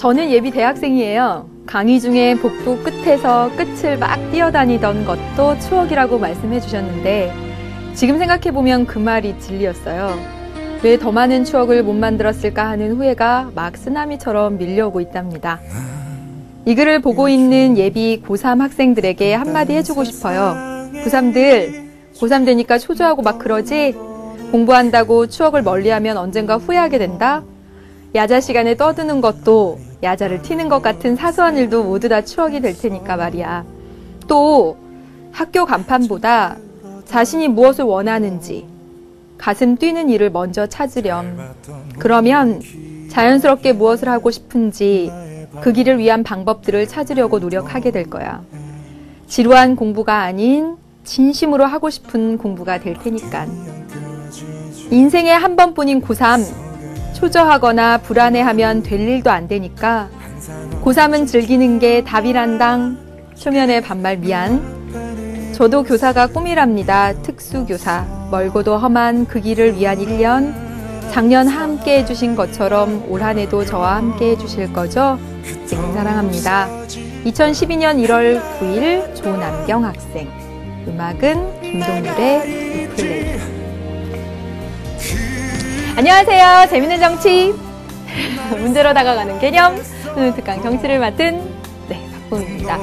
저는 예비 대학생이에요. 강의 중에 복도 끝에서 끝을 막 뛰어다니던 것도 추억이라고 말씀해 주셨는데 지금 생각해보면 그 말이 진리였어요. 왜 더 많은 추억을 못 만들었을까 하는 후회가 막 쓰나미처럼 밀려오고 있답니다. 이 글을 보고 있는 예비 고3 학생들에게 한마디 해주고 싶어요. 고3들, 고3 되니까 초조하고 막 그러지? 공부한다고 추억을 멀리하면 언젠가 후회하게 된다? 야자 시간에 떠드는 것도 야자를 티는 것 같은 사소한 일도 모두 다 추억이 될 테니까 말이야. 또 학교 간판보다 자신이 무엇을 원하는지 가슴 뛰는 일을 먼저 찾으렴. 그러면 자연스럽게 무엇을 하고 싶은지 그 길을 위한 방법들을 찾으려고 노력하게 될 거야. 지루한 공부가 아닌 진심으로 하고 싶은 공부가 될 테니까. 인생에 한 번뿐인 고3, 초조하거나 불안해하면 될 일도 안 되니까 고3은 즐기는 게 답이란당. 초면에 반말 미안. 저도 교사가 꿈이랍니다. 특수교사. 멀고도 험한 그 길을 위한 1년. 작년 함께 해주신 것처럼 올 한 해도 저와 함께 해주실 거죠? 사랑합니다. 2012년 1월 9일 조남경 학생. 음악은 김동률의 리플레이. 안녕하세요. 재밌는 정치. 문제로 다가가는 개념. 특강 정치를 맡은 박봉입니다.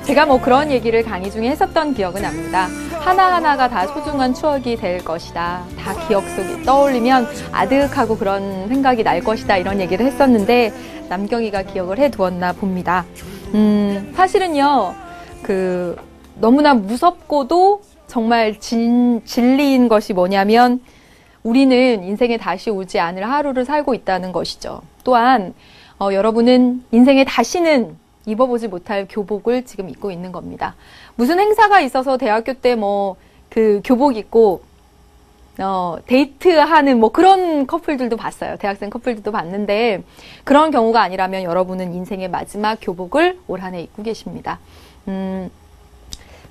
제가 그런 얘기를 강의 중에 했었던 기억은 납니다. 하나하나가 다 소중한 추억이 될 것이다. 다 기억 속에 떠올리면 아득하고 그런 생각이 날 것이다. 이런 얘기를 했었는데 남경이가 기억을 해두었나 봅니다. 사실은요, 너무나 무섭고도 정말 진리인 것이 뭐냐면 우리는 인생에 다시 오지 않을 하루를 살고 있다는 것이죠. 또한 여러분은 인생에 다시는 입어보지 못할 교복을 지금 입고 있는 겁니다. 무슨 행사가 있어서 대학교 때 교복 입고 데이트하는 그런 커플들도 봤어요. 대학생 커플들도 봤는데 그런 경우가 아니라면 여러분은 인생의 마지막 교복을 올 한 해 입고 계십니다.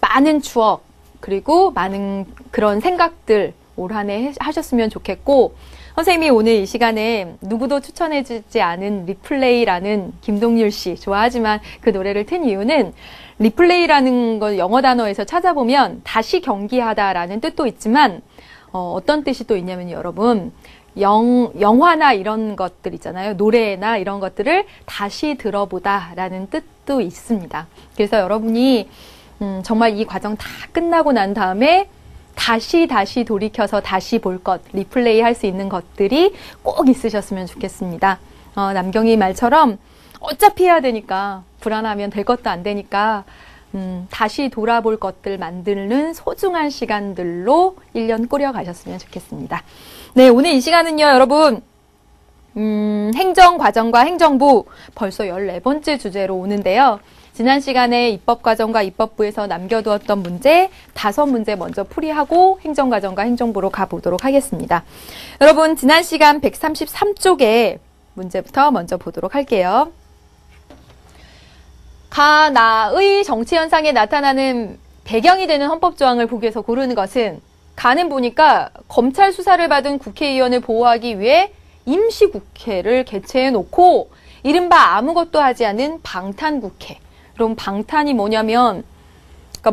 많은 추억 그리고 많은 그런 생각들 올 한 해 하셨으면 좋겠고, 선생님이 오늘 이 시간에 누구도 추천해주지 않은 리플레이라는 김동률 씨 좋아하지만 그 노래를 튼 이유는 리플레이라는 걸 영어 단어에서 찾아보면 다시 경기하다라는 뜻도 있지만 어떤 뜻이 또 있냐면 여러분 영화나 이런 것들 있잖아요. 노래나 이런 것들을 다시 들어보다라는 뜻도 있습니다. 그래서 여러분이 정말 이 과정 다 끝나고 난 다음에 다시 돌이켜서 다시 볼 것, 리플레이 할 수 있는 것들이 꼭 있으셨으면 좋겠습니다. 남경이 말처럼 어차피 해야 되니까 불안하면 될 것도 안 되니까 다시 돌아볼 것들 만드는 소중한 시간들로 1년 꾸려가셨으면 좋겠습니다. 네, 오늘 이 시간은요, 여러분 행정과정과 행정부 벌써 14번째 주제로 오는데요. 지난 시간에 입법과정과 입법부에서 남겨두었던 문제 5문제 먼저 풀이하고 행정과정과 행정부로 가보도록 하겠습니다. 여러분 지난 시간 133쪽의 문제부터 먼저 보도록 할게요. 가나의 정치 현상에 나타나는 배경이 되는 헌법조항을 보기에서 고르는 것은 가는 보니까 검찰 수사를 받은 국회의원을 보호하기 위해 임시국회를 개최해놓고 이른바 아무것도 하지 않은 방탄국회. 그럼 방탄이 뭐냐면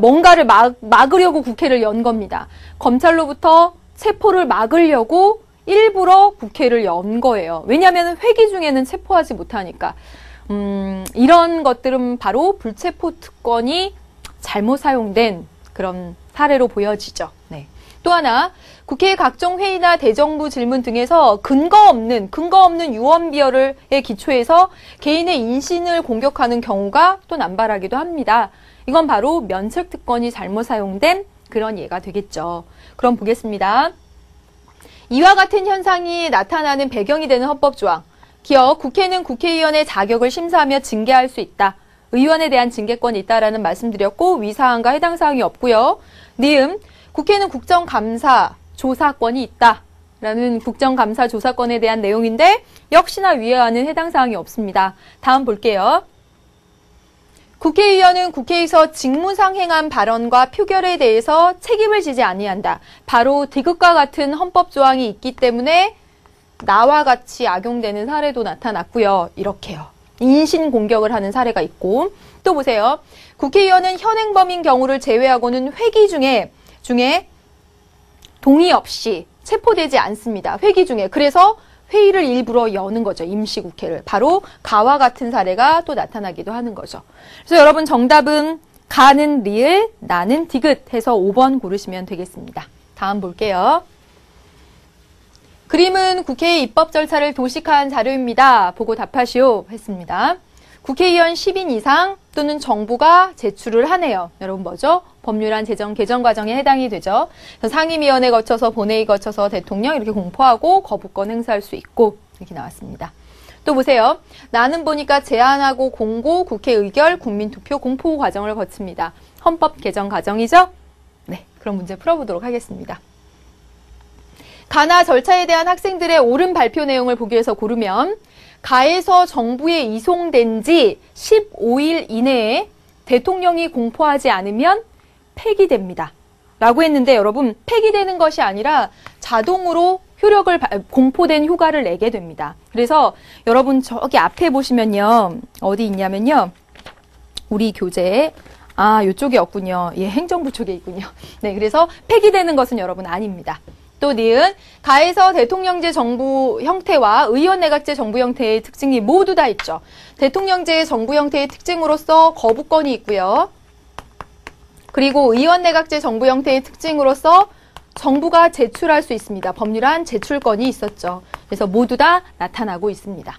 뭔가를 막으려고 국회를 연 겁니다. 검찰로부터 체포를 막으려고 일부러 국회를 연 거예요. 왜냐하면 회기 중에는 체포하지 못하니까. 이런 것들은 바로 불체포 특권이 잘못 사용된 그런 사례로 보여지죠. 네. 또 하나, 국회의 각종 회의나 대정부 질문 등에서 근거 없는 유언비어에 기초해서 개인의 인신을 공격하는 경우가 또 남발하기도 합니다. 이건 바로 면책특권이 잘못 사용된 그런 예가 되겠죠. 그럼 보겠습니다. 이와 같은 현상이 나타나는 배경이 되는 헌법조항. 기억, 국회는 국회의원의 자격을 심사하며 징계할 수 있다. 의원에 대한 징계권이 있다라는 말씀드렸고 위사항과 해당 사항이 없고요. 니은, 국회는 국정감사 조사권이 있다. 라는 국정감사 조사권에 대한 내용인데 역시나 위에와는 해당 사항이 없습니다. 다음 볼게요. 국회의원은 국회에서 직무상 행한 발언과 표결에 대해서 책임을 지지 아니한다. 바로 디귿과 같은 헌법 조항이 있기 때문에 나와 같이 악용되는 사례도 나타났고요. 이렇게요. 인신공격을 하는 사례가 있고 또 보세요. 국회의원은 현행범인 경우를 제외하고는 회기 중에 동의 없이 체포되지 않습니다. 회기 중에. 그래서 회의를 일부러 여는 거죠. 임시국회를. 바로 가와 같은 사례가 또 나타나기도 하는 거죠. 그래서 여러분 정답은 가는 리을, 나는 디귿 해서 5번 고르시면 되겠습니다. 다음 볼게요. 그림은 국회의 입법 절차를 도식한 자료입니다. 보고 답하시오 했습니다. 국회의원 10인 이상 또는 정부가 제출을 하네요. 여러분 뭐죠? 법률안 제정 개정 과정에 해당이 되죠. 그래서 상임위원회 거쳐서 본회의 거쳐서 대통령 이렇게 공포하고 거부권 행사할 수 있고 이렇게 나왔습니다. 또 보세요. 나는 보니까 제안하고 공고, 국회 의결, 국민투표, 공포 과정을 거칩니다. 헌법 개정 과정이죠? 네, 그럼 문제 풀어보도록 하겠습니다. 가나 절차에 대한 학생들의 옳은 발표 내용을 보기 위해서 고르면 가에서 정부에 이송된 지 15일 이내에 대통령이 공포하지 않으면 폐기됩니다. 라고 했는데 여러분 폐기되는 것이 아니라 자동으로 공포된 효과를 내게 됩니다. 그래서 여러분 저기 앞에 보시면요. 어디 있냐면요. 우리 교재에 이쪽이 없군요. 예, 행정부 쪽에 있군요. 네, 그래서 폐기되는 것은 여러분 아닙니다. 또 니은 가에서 대통령제 정부 형태와 의원내각제 정부 형태의 특징이 모두 다 있죠. 대통령제 정부 형태의 특징으로서 거부권이 있고요. 그리고 의원내각제 정부 형태의 특징으로서 정부가 제출할 수 있습니다. 법률안 제출권이 있었죠. 그래서 모두 다 나타나고 있습니다.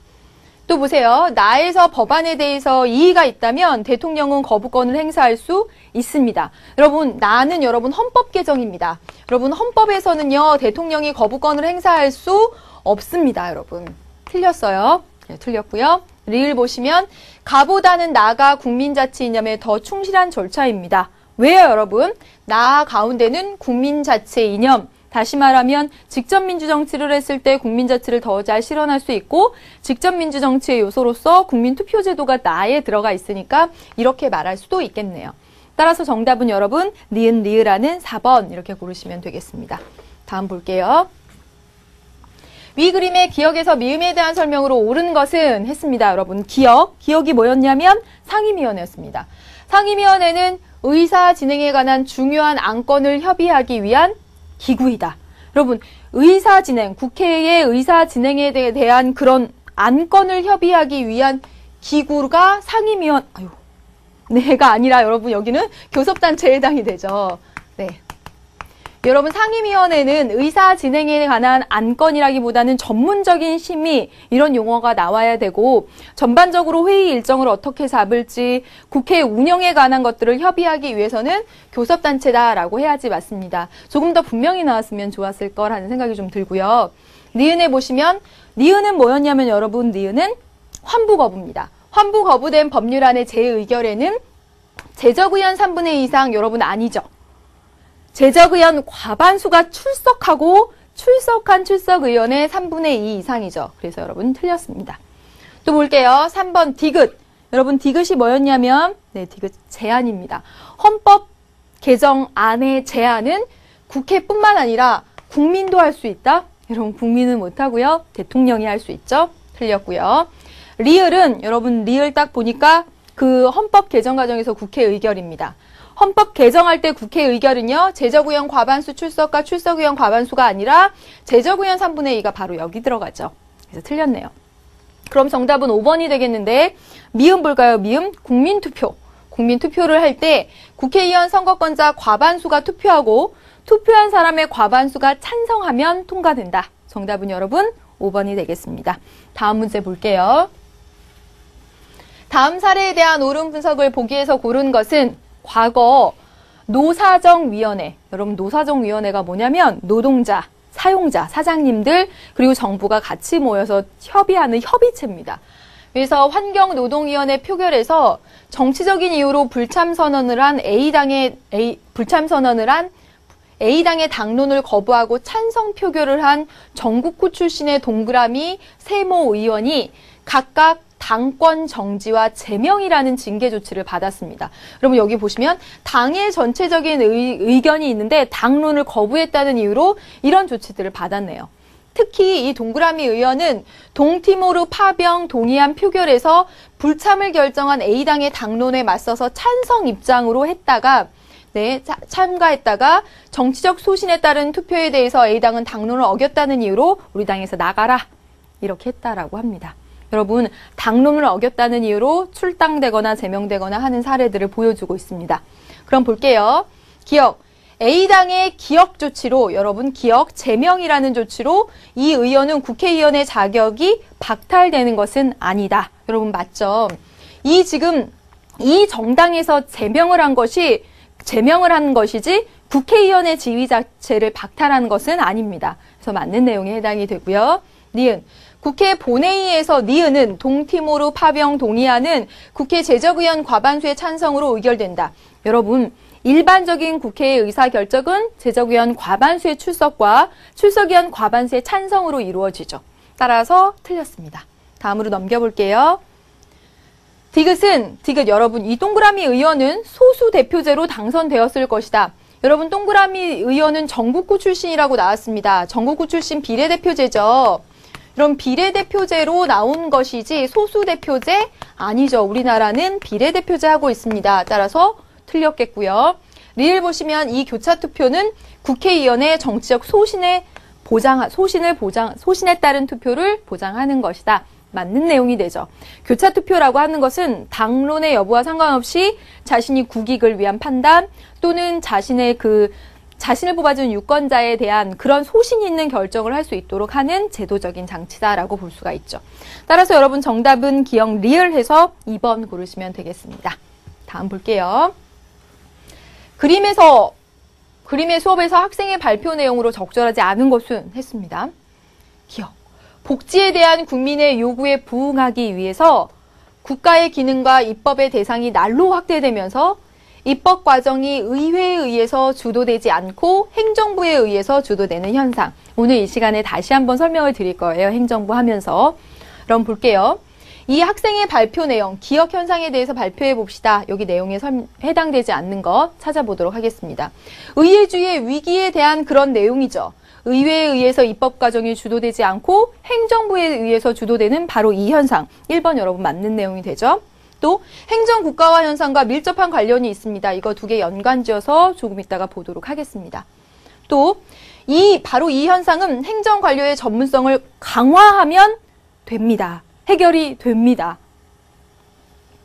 또 보세요. 나에서 법안에 대해서 이의가 있다면 대통령은 거부권을 행사할 수 있습니다. 여러분, 나는 여러분 헌법 개정입니다. 여러분 헌법에서는요. 대통령이 거부권을 행사할 수 없습니다. 여러분. 틀렸어요. 네, 틀렸고요. 리을 보시면 가보다는 나가 국민자치 이념에 더 충실한 절차입니다. 왜요, 여러분? 나 가운데는 국민자치 이념. 다시 말하면 직접민주정치를 했을 때 국민자치를 더 잘 실현할 수 있고 직접민주정치의 요소로서 국민투표제도가 나에 들어가 있으니까 이렇게 말할 수도 있겠네요. 따라서 정답은 여러분 니은 리을하는 4번 이렇게 고르시면 되겠습니다. 다음 볼게요. 위 그림의 기억에서 미음에 대한 설명으로 옳은 것은 했습니다. 여러분 기억이 뭐였냐면 상임위원회였습니다. 상임위원회는 의사 진행에 관한 중요한 안건을 협의하기 위한 기구이다. 여러분 의사 진행, 국회의 의사 진행에 대한 그런 안건을 협의하기 위한 기구가 네가 아니라 여러분 여기는 교섭단체에 해당이 되죠. 네. 여러분 상임위원회는 의사 진행에 관한 안건이라기보다는 전문적인 심의 이런 용어가 나와야 되고 전반적으로 회의 일정을 어떻게 잡을지 국회 운영에 관한 것들을 협의하기 위해서는 교섭단체다라고 해야지 맞습니다. 조금 더 분명히 나왔으면 좋았을 거라는 생각이 좀 들고요. 니은에 보시면 니은은 뭐였냐면 여러분 니은은 환부거부입니다. 환부거부된 법률안의 재의결에는 제적의원 3분의 2 이상 여러분 아니죠. 제적의원 과반수가 출석한 출석의원의 3분의 2 이상이죠. 그래서 여러분 틀렸습니다. 또 볼게요. 3번 디귿. 여러분 디귿이 뭐였냐면 디귿 제안입니다. 헌법 개정안의 제안은 국회뿐만 아니라 국민도 할 수 있다. 여러분 국민은 못하고요. 대통령이 할 수 있죠. 틀렸고요. 리을은 여러분 리을 딱 보니까 그 헌법 개정 과정에서 국회 의결입니다. 헌법 개정할 때 국회 의결은요. 제적의원 과반수 출석과 출석의원 과반수가 아니라 제적의원 3분의 2가 바로 여기 들어가죠. 그래서 틀렸네요. 그럼 정답은 5번이 되겠는데 미음 볼까요? 미음 국민투표. 국민투표를 할 때 국회의원 선거권자 과반수가 투표하고 투표한 사람의 과반수가 찬성하면 통과된다. 정답은 여러분 5번이 되겠습니다. 다음 문제 볼게요. 다음 사례에 대한 옳은 분석을 보기 위해서 고른 것은 과거 노사정위원회, 여러분 노사정위원회가 뭐냐면 노동자, 사용자, 사장님들 그리고 정부가 같이 모여서 협의하는 협의체입니다. 그래서 환경노동위원회 표결에서 정치적인 이유로 불참선언을 한 A당의 당론을 거부하고 찬성 표결을 한 전국구 출신의 동그라미 세모 의원이 각각 당권 정지와 제명이라는 징계 조치를 받았습니다. 여러분 여기 보시면 당의 전체적인 의견이 있는데 당론을 거부했다는 이유로 이런 조치들을 받았네요. 특히 이 동그라미 의원은 동티모르 파병 동의안 표결에서 불참을 결정한 A당의 당론에 맞서서 찬성 입장으로 했다가 참가했다가 정치적 소신에 따른 투표에 대해서 A당은 당론을 어겼다는 이유로 우리 당에서 나가라 이렇게 했다라고 합니다. 여러분, 당론을 어겼다는 이유로 출당되거나 제명되거나 하는 사례들을 보여주고 있습니다. 그럼 볼게요. 기억. A당의 기억 조치로, 여러분 기억 제명이라는 조치로 이 의원은 국회의원의 자격이 박탈되는 것은 아니다. 여러분 맞죠? 지금 이 정당에서 제명을 한 것이지 국회의원의 지위 자체를 박탈한 것은 아닙니다. 그래서 맞는 내용에 해당이 되고요. 니은. 국회 본회의에서 니은은 동티모르 파병 동의안은 국회 제적의원 과반수의 찬성으로 의결된다. 여러분, 일반적인 국회의 의사결정은 제적의원 과반수의 출석과 출석의원 과반수의 찬성으로 이루어지죠. 따라서 틀렸습니다. 다음으로 넘겨볼게요. 디귿 여러분, 이 동그라미 의원은 소수 대표제로 당선되었을 것이다. 여러분, 동그라미 의원은 전국구 출신이라고 나왔습니다. 전국구 출신 비례대표제죠. 그럼 비례대표제로 나온 것이지 소수대표제 아니죠. 우리나라는 비례대표제 하고 있습니다. 따라서 틀렸겠고요. 리을 보시면 이 교차투표는 국회의원의 정치적 소신에 따른 투표를 보장하는 것이다. 맞는 내용이 되죠. 교차투표라고 하는 것은 당론의 여부와 상관없이 자신이 국익을 위한 판단 또는 자신을 뽑아준 유권자에 대한 그런 소신 있는 결정을 할 수 있도록 하는 제도적인 장치다라고 볼 수가 있죠. 따라서 여러분 정답은 기억 리을해서 2번 고르시면 되겠습니다. 다음 볼게요. 그림의 수업에서 학생의 발표 내용으로 적절하지 않은 것은 했습니다. 기억. 복지에 대한 국민의 요구에 부응하기 위해서 국가의 기능과 입법의 대상이 날로 확대되면서 입법 과정이 의회에 의해서 주도되지 않고 행정부에 의해서 주도되는 현상. 오늘 이 시간에 다시 한번 설명을 드릴 거예요. 행정부 하면서. 그럼 볼게요. 이 학생의 발표 내용, 기억 현상에 대해서 발표해 봅시다. 여기 내용에 해당되지 않는 것 찾아보도록 하겠습니다. 의회주의의 위기에 대한 그런 내용이죠. 의회에 의해서 입법 과정이 주도되지 않고 행정부에 의해서 주도되는 바로 이 현상. 1번 여러분 맞는 내용이 되죠. 또 행정국가화 현상과 밀접한 관련이 있습니다. 이거 두 개 연관지어서 조금 이따가 보도록 하겠습니다. 또 바로 이 현상은 행정관료의 전문성을 강화하면 됩니다. 해결이 됩니다.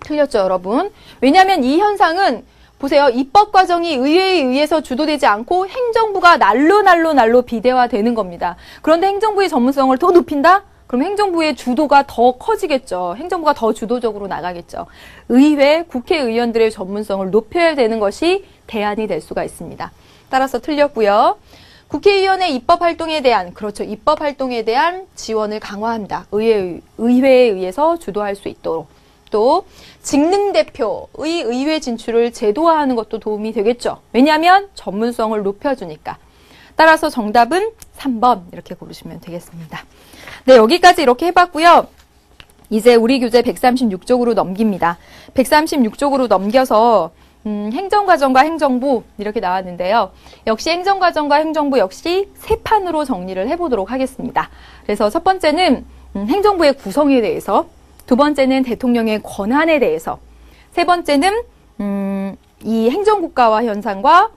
틀렸죠, 여러분? 왜냐하면 이 현상은 보세요. 입법 과정이 의회에 의해서 주도되지 않고 행정부가 날로 비대화되는 겁니다. 그런데 행정부의 전문성을 더 높인다? 그럼 행정부의 주도가 더 커지겠죠. 행정부가 더 주도적으로 나가겠죠. 의회, 국회의원들의 전문성을 높여야 되는 것이 대안이 될 수가 있습니다. 따라서 틀렸고요. 국회의원의 입법 활동에 대한 지원을 강화합니다. 의회에 의해서 주도할 수 있도록. 또 직능대표의 의회 진출을 제도화하는 것도 도움이 되겠죠. 왜냐하면 전문성을 높여주니까. 따라서 정답은 3번 이렇게 고르시면 되겠습니다. 네, 여기까지 이렇게 해봤고요. 이제 우리 교재 136쪽으로 넘깁니다. 136쪽으로 넘겨서 행정과정과 행정부 이렇게 나왔는데요. 역시 행정과정과 행정부 역시 세 판으로 정리를 해보도록 하겠습니다. 그래서 첫 번째는 행정부의 구성에 대해서, 두 번째는 대통령의 권한에 대해서, 세 번째는 이 행정국가화 현상과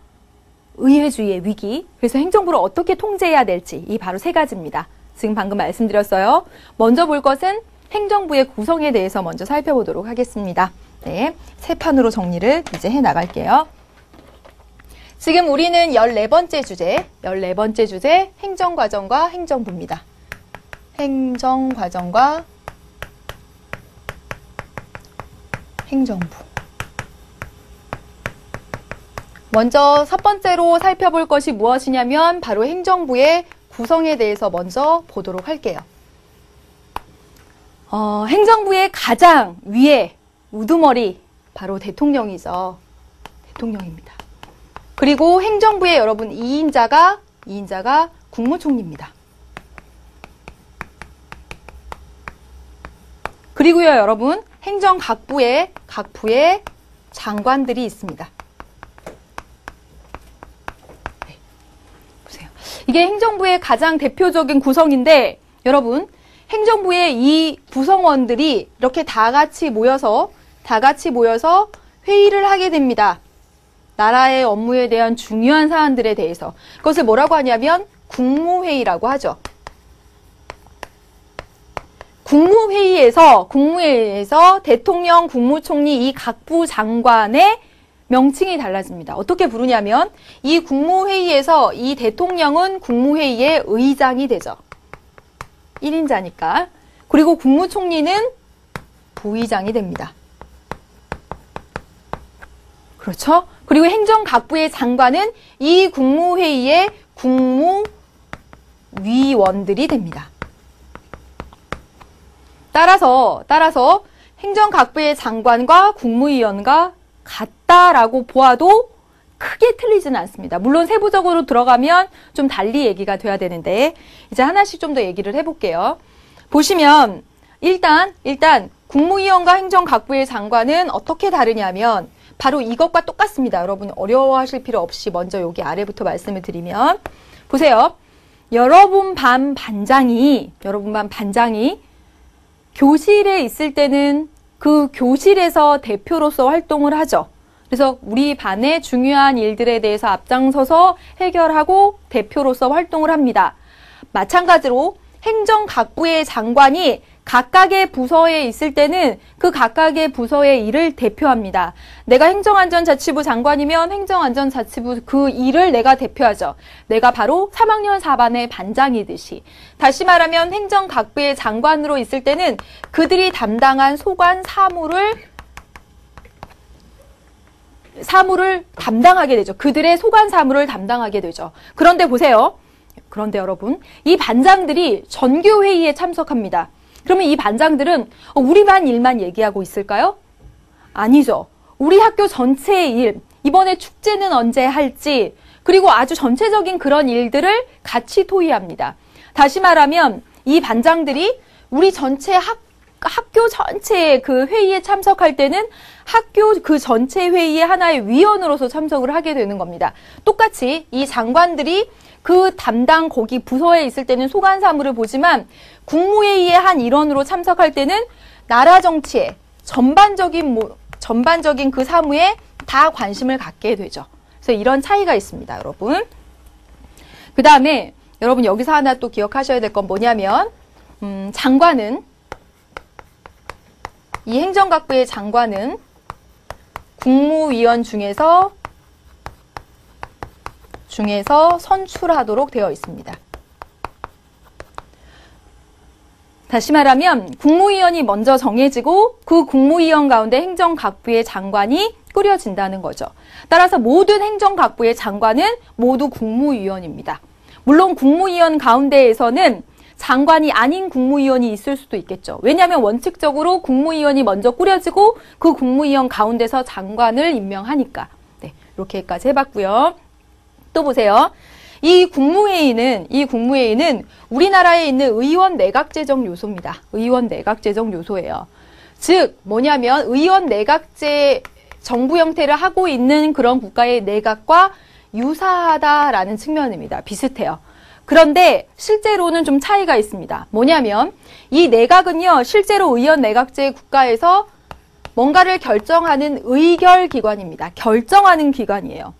의회주의의 위기, 그래서 행정부를 어떻게 통제해야 될지 이 바로 세 가지입니다. 지금 방금 말씀드렸어요. 먼저 볼 것은 행정부의 구성에 대해서 먼저 살펴보도록 하겠습니다. 네, 세 판으로 정리를 이제 해나갈게요. 지금 우리는 14번째 주제 행정과정과 행정부입니다. 행정과정과 행정부. 먼저 첫 번째로 살펴볼 것이 무엇이냐면 바로 행정부의 구성에 대해서 먼저 보도록 할게요. 행정부의 가장 위에 우두머리 바로 대통령이죠. 대통령입니다. 그리고 행정부의 여러분 2인자가 국무총리입니다. 그리고요 여러분 행정각부에 장관들이 있습니다. 네, 보세요. 이게 이게 행정부의 가장 대표적인 구성인데 여러분 행정부의 이 구성원들이 이렇게 다 같이 모여서 회의를 하게 됩니다. 나라의 업무에 대한 중요한 사안들에 대해서. 그것을 뭐라고 하냐면 국무회의라고 하죠. 국무회의에서 대통령, 국무총리 이 각부 장관의 명칭이 달라집니다. 어떻게 부르냐면 이 국무회의에서 이 대통령은 국무회의의 의장이 되죠. 1인자니까. 그리고 국무총리는 부의장이 됩니다. 그렇죠? 그리고 행정각부의 장관은 이 국무회의의 국무위원들이 됩니다. 따라서 행정각부의 장관과 국무위원과 같다라고 보아도 크게 틀리지는 않습니다. 물론 세부적으로 들어가면 좀 달리 얘기가 돼야 되는데 이제 하나씩 좀 더 얘기를 해볼게요. 보시면 일단 국무위원과 행정각부의 장관은 어떻게 다르냐면 바로 이것과 똑같습니다. 여러분 어려워하실 필요 없이 먼저 여기 아래부터 말씀을 드리면 보세요. 여러분 반 반장이 교실에 있을 때는 그 교실에서 대표로서 활동을 하죠. 그래서 우리 반의 중요한 일들에 대해서 앞장서서 해결하고 대표로서 활동을 합니다. 마찬가지로 행정각부의 장관이 각각의 부서에 있을 때는 그 각각의 부서의 일을 대표합니다. 내가 행정안전자치부 장관이면 행정안전자치부 그 일을 내가 대표하죠. 내가 바로 3학년 4반의 반장이듯이. 다시 말하면 행정각부의 장관으로 있을 때는 그들이 담당한 소관 사무를 담당하게 되죠. 그들의 소관 사무를 담당하게 되죠. 그런데 보세요. 그런데 여러분, 이 반장들이 전교회의에 참석합니다. 그러면 이 반장들은 우리 반 일만 얘기하고 있을까요? 아니죠. 우리 학교 전체의 일, 이번에 축제는 언제 할지, 그리고 아주 전체적인 그런 일들을 같이 토의합니다. 다시 말하면 이 반장들이 우리 전체 학교 전체의 그 회의에 참석할 때는 학교 그 전체 회의의 하나의 위원으로서 참석을 하게 되는 겁니다. 똑같이 이 장관들이 그 담당 거기 부서에 있을 때는 소관 사무를 보지만 국무회의의 한 일원으로 참석할 때는 나라 정치에 전반적인 그 사무에 다 관심을 갖게 되죠. 그래서 이런 차이가 있습니다, 여러분. 그 다음에 여러분 여기서 하나 또 기억하셔야 될 건 뭐냐면 장관은 이 행정각부의 장관은 국무위원 중에서 선출하도록 되어 있습니다. 다시 말하면 국무위원이 먼저 정해지고 그 국무위원 가운데 행정각부의 장관이 꾸려진다는 거죠. 따라서 모든 행정각부의 장관은 모두 국무위원입니다. 물론 국무위원 가운데에서는 장관이 아닌 국무위원이 있을 수도 있겠죠. 왜냐하면 원칙적으로 국무위원이 먼저 꾸려지고 그 국무위원 가운데서 장관을 임명하니까. 네, 이렇게까지 해봤고요. 또 보세요. 이 국무회의는 우리나라에 있는 의원 내각제적 요소입니다. 의원 내각제적 요소예요. 즉 뭐냐면 의원 내각제 정부 형태를 하고 있는 그런 국가의 내각과 유사하다라는 측면입니다. 비슷해요. 그런데 실제로는 좀 차이가 있습니다. 뭐냐면 이 내각은요, 실제로 의원 내각제 국가에서 뭔가를 결정하는 의결기관입니다. 결정하는 기관이에요.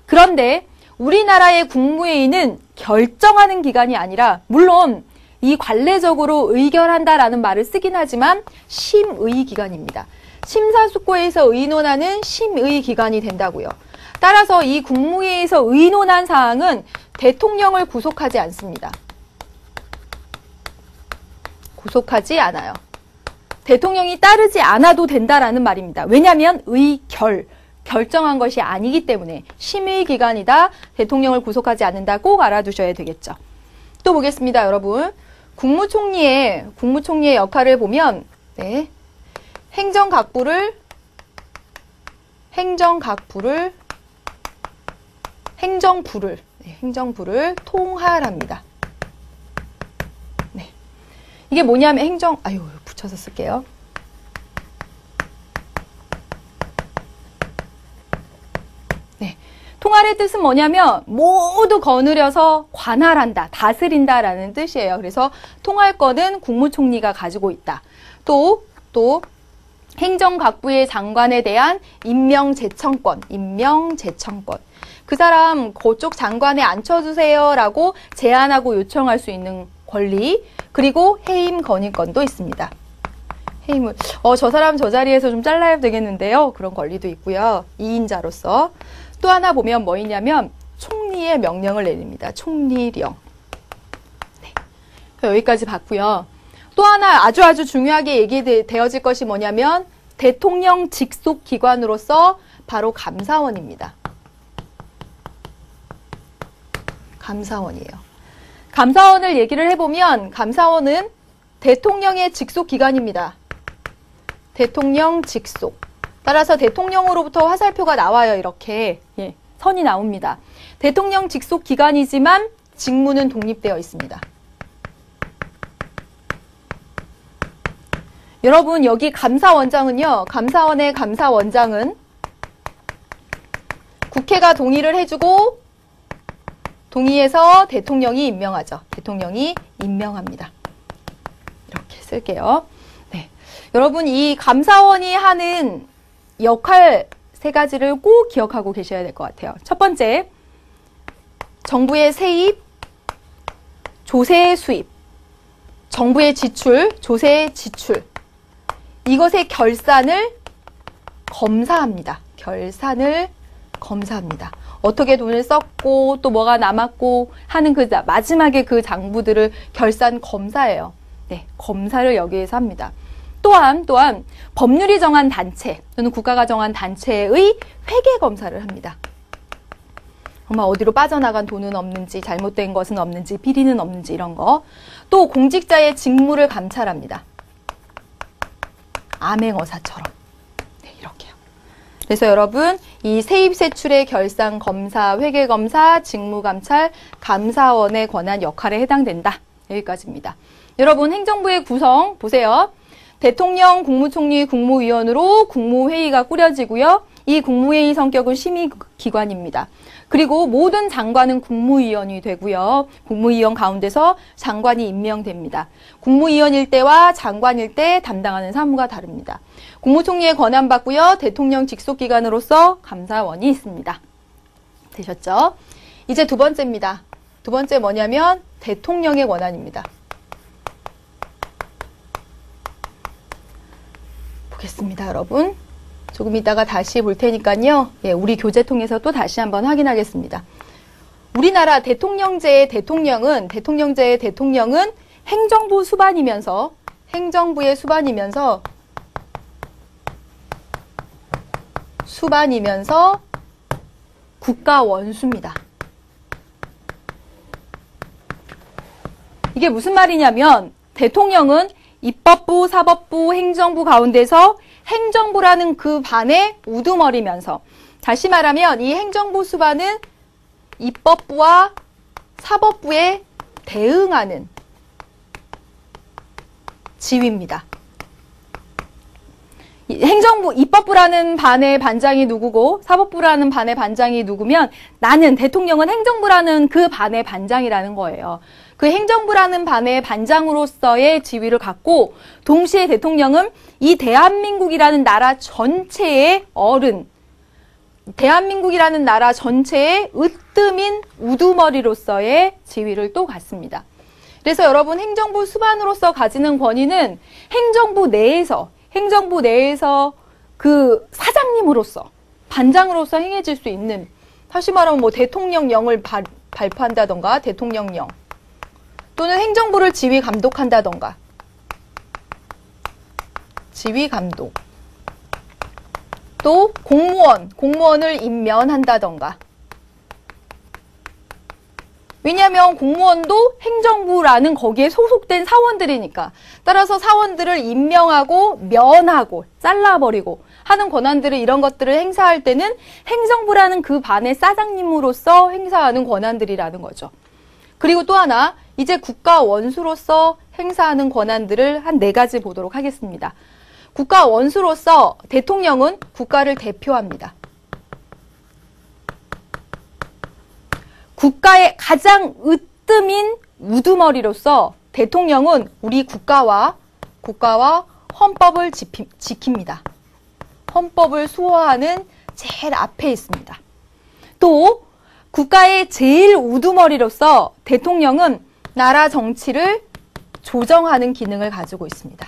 그런데 우리나라의 국무회의는 결정하는 기관이 아니라 물론 이 관례적으로 의결한다라는 말을 쓰긴 하지만 심의기관입니다. 심사숙고해서 의논하는 심의기관이 된다고요. 따라서 이 국무회의에서 의논한 사항은 대통령을 구속하지 않습니다. 구속하지 않아요. 대통령이 따르지 않아도 된다라는 말입니다. 왜냐하면 결정한 것이 아니기 때문에 심의기관이다. 대통령을 구속하지 않는다. 꼭 알아두셔야 되겠죠. 또 보겠습니다, 여러분. 국무총리의 역할을 보면 행정부를 통할합니다. 네. 이게 뭐냐면 붙여서 쓸게요. 네. 통할의 뜻은 뭐냐면 모두 거느려서 관할한다, 다스린다라는 뜻이에요. 그래서 통할권은 국무총리가 가지고 있다. 또 행정각부의 장관에 대한 임명제청권. 그 사람 그쪽 장관에 앉혀주세요라고 제안하고 요청할 수 있는 권리. 그리고 해임 건의권도 있습니다. 해임을 저 사람 저 자리에서 좀 잘라야 되겠는데요. 그런 권리도 있고요. 2인자로서. 또 하나 보면 뭐 있냐면 총리의 명령을 내립니다. 총리령. 네. 여기까지 봤고요. 또 하나 아주 중요하게 얘기되어질 것이 뭐냐면 대통령 직속 기관으로서 바로 감사원입니다. 감사원이에요. 감사원을 얘기를 해보면 감사원은 대통령의 직속 기관입니다. 대통령 직속. 따라서 대통령으로부터 화살표가 나와요. 이렇게 선이 나옵니다. 대통령 직속 기관이지만 직무는 독립되어 있습니다. 여러분 여기 감사원장은요. 감사원의 감사원장은 국회가 동의를 해주고 동의해서 대통령이 임명하죠. 대통령이 임명합니다. 이렇게 쓸게요. 네. 여러분 이 감사원이 하는 역할 세 가지를 꼭 기억하고 계셔야 될 것 같아요. 첫 번째, 정부의 세입, 조세 수입, 정부의 지출, 조세 지출. 이것의 결산을 검사합니다. 결산을 검사합니다. 어떻게 돈을 썼고 또 뭐가 남았고 하는 그 마지막에 그 장부들을 결산 검사해요. 네, 검사를 여기에서 합니다. 또한 법률이 정한 단체 또는 국가가 정한 단체의 회계 검사를 합니다. 정말 어디로 빠져나간 돈은 없는지 잘못된 것은 없는지 비리는 없는지 이런 거. 또 공직자의 직무를 감찰합니다. 암행어사처럼. 네, 이렇게요. 그래서 여러분 이 세입세출의 결산 검사, 회계 검사, 직무 감찰, 감사원에 관한 역할에 해당된다. 여기까지입니다. 여러분 행정부의 구성 보세요. 대통령, 국무총리, 국무위원으로 국무회의가 꾸려지고요. 이 국무회의 성격은 심의기관입니다. 그리고 모든 장관은 국무위원이 되고요. 국무위원 가운데서 장관이 임명됩니다. 국무위원일 때와 장관일 때 담당하는 사무가 다릅니다. 국무총리의 권한받고요. 대통령 직속기관으로서 감사원이 있습니다. 되셨죠? 이제 두 번째입니다. 두 번째 뭐냐면 대통령의 권한입니다. 보겠습니다, 여러분. 조금 이따가 다시 볼 테니까요. 우리 교재 통해서 또 다시 한번 확인하겠습니다. 우리나라 대통령제의 대통령은 행정부 수반이면서 행정부의 수반이면서 국가 원수입니다. 이게 무슨 말이냐면 대통령은 입법부, 사법부, 행정부 가운데서 행정부라는 그 반의 우두머리면서 다시 말하면 이 행정부 수반은 입법부와 사법부에 대응하는 지위입니다. 행정부, 입법부라는 반의 반장이 누구고 사법부라는 반의 반장이 누구면 나는 대통령은 행정부라는 그 반의 반장이라는 거예요. 그 행정부라는 반의 반장으로서의 지위를 갖고 동시에 대통령은 이 대한민국이라는 나라 전체의 어른, 대한민국이라는 나라 전체의 으뜸인 우두머리로서의 지위를 또 갖습니다. 그래서 여러분 행정부 수반으로서 가지는 권위는 행정부 내에서 그 사장님으로서 반장으로서 행해질 수 있는, 다시 말하면 뭐 대통령령을 발표한다던가 대통령령, 또는 행정부를 지휘 감독한다던가 지휘 감독, 또 공무원을 임면한다던가. 왜냐하면 공무원도 행정부라는 거기에 소속된 사원들이니까. 따라서 사원들을 임명하고 면하고 잘라버리고 하는 권한들을, 이런 것들을 행사할 때는 행정부라는 그 반의 사장님으로서 행사하는 권한들이라는 거죠. 그리고 또 하나, 이제 국가 원수로서 행사하는 권한들을 한 4가지 보도록 하겠습니다. 국가 원수로서 대통령은 국가를 대표합니다. 국가의 가장 으뜸인 우두머리로서 대통령은 우리 국가와 헌법을 지킵니다. 헌법을 수호하는 제일 앞에 있습니다. 또 국가의 제일 우두머리로서 대통령은 나라 정치를 조정하는 기능을 가지고 있습니다.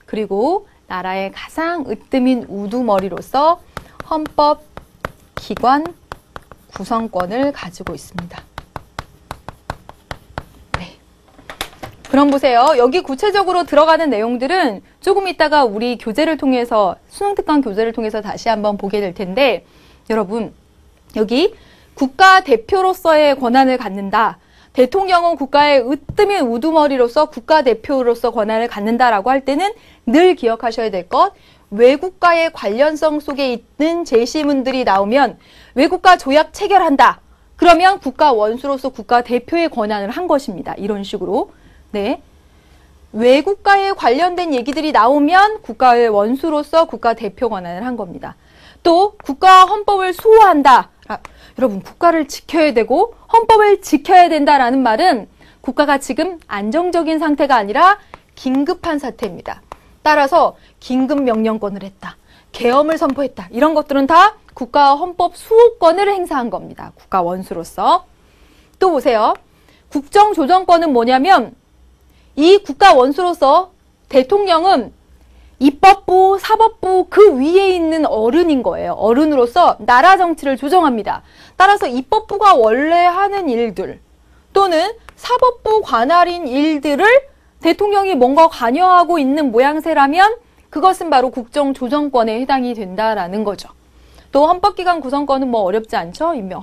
그리고 나라의 가장 으뜸인 우두머리로서 헌법기관 구성권을 가지고 있습니다. 네. 그럼 보세요. 여기 구체적으로 들어가는 내용들은 조금 이따가 우리 교재를 통해서, 수능특강 교재를 통해서 다시 한번 보게 될 텐데, 여러분, 여기 국가대표로서의 권한을 갖는다. 대통령은 국가의 으뜸인 우두머리로서 국가대표로서 권한을 갖는다라고 할 때는 늘 기억하셔야 될 것, 외국과의 관련성 속에 있는 제시문들이 나오면 외국과 조약 체결한다. 그러면 국가 원수로서 국가대표의 권한을 한 것입니다. 이런 식으로. 네. 외국과의 관련된 얘기들이 나오면 국가의 원수로서 국가대표 권한을 한 겁니다. 또 국가 헌법을 수호한다. 여러분, 국가를 지켜야 되고 헌법을 지켜야 된다라는 말은 국가가 지금 안정적인 상태가 아니라 긴급한 사태입니다. 따라서 긴급 명령권을 했다. 계엄을 선포했다. 이런 것들은 다 국가 헌법 수호권을 행사한 겁니다. 국가 원수로서. 또 보세요. 국정조정권은 뭐냐면 이 국가 원수로서 대통령은 입법부, 사법부 그 위에 있는 어른인 거예요. 어른으로서 나라 정치를 조정합니다. 따라서 입법부가 원래 하는 일들 또는 사법부 관할인 일들을 대통령이 뭔가 관여하고 있는 모양새라면 그것은 바로 국정조정권에 해당이 된다라는 거죠. 또 헌법기관 구성권은 뭐 어렵지 않죠? 임명,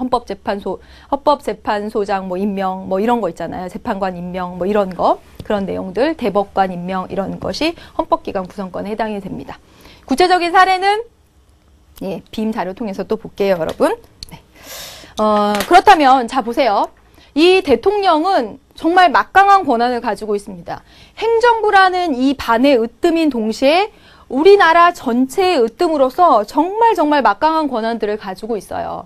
헌법재판소장 뭐 임명 뭐 이런 거 있잖아요. 재판관 임명 뭐 이런 거, 그런 내용들, 대법관 임명 이런 것이 헌법기관 구성권에 해당이 됩니다. 구체적인 사례는 빔 자료 통해서 또 볼게요, 여러분. 네. 그렇다면 자 보세요. 이 대통령은 정말 막강한 권한을 가지고 있습니다. 행정부라는 이 반의 으뜸인 동시에 우리나라 전체의 으뜸으로서 정말 막강한 권한들을 가지고 있어요.